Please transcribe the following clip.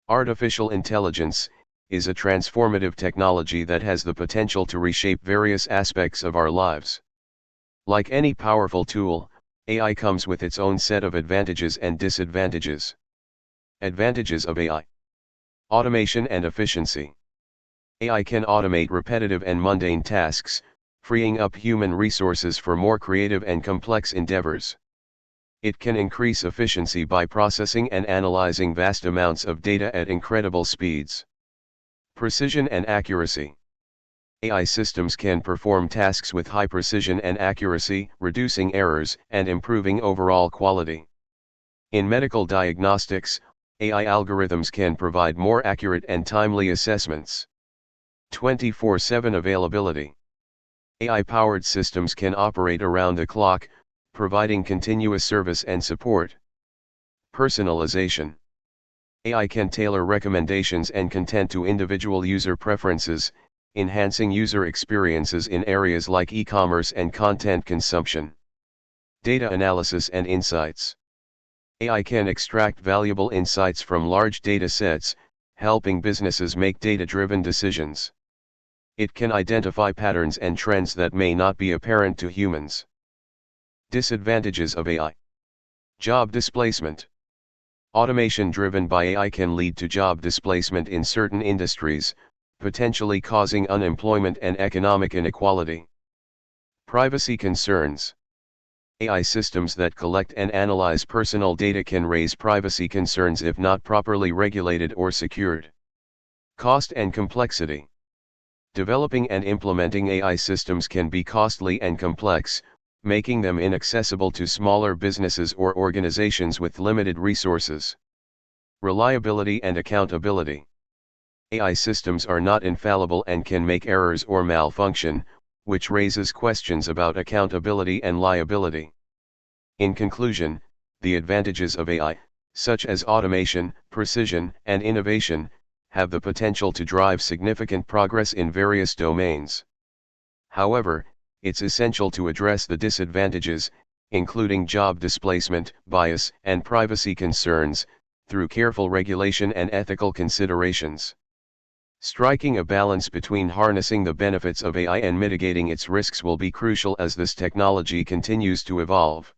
Artificial intelligence is a transformative technology that has the potential to reshape various aspects of our lives. Like any powerful tool, AI comes with its own set of advantages and disadvantages. Advantages of AI: automation and efficiency. AI can automate repetitive and mundane tasks, freeing up human resources for more creative and complex endeavors. It can increase efficiency by processing and analyzing vast amounts of data at incredible speeds. Precision and accuracy. AI systems can perform tasks with high precision and accuracy, reducing errors and improving overall quality. In medical diagnostics, AI algorithms can provide more accurate and timely assessments. 24/7 availability. AI-powered systems can operate around the clock, providing continuous service and support. Personalization. AI can tailor recommendations and content to individual user preferences, enhancing user experiences in areas like e-commerce and content consumption. Data analysis and insights. AI can extract valuable insights from large data sets, helping businesses make data-driven decisions. It can identify patterns and trends that may not be apparent to humans. Disadvantages of AI. Job displacement. Automation driven by AI can lead to job displacement in certain industries, potentially causing unemployment and economic inequality. Privacy concerns. AI systems that collect and analyze personal data can raise privacy concerns if not properly regulated or secured. Cost and complexity. Developing and implementing AI systems can be costly and complex, making them inaccessible to smaller businesses or organizations with limited resources. Reliability and accountability. AI systems are not infallible and can make errors or malfunction, which raises questions about accountability and liability. In conclusion, the advantages of AI, such as automation, precision, and innovation, have the potential to drive significant progress in various domains. However, it's essential to address the disadvantages, including job displacement, bias, and privacy concerns, through careful regulation and ethical considerations. Striking a balance between harnessing the benefits of AI and mitigating its risks will be crucial as this technology continues to evolve.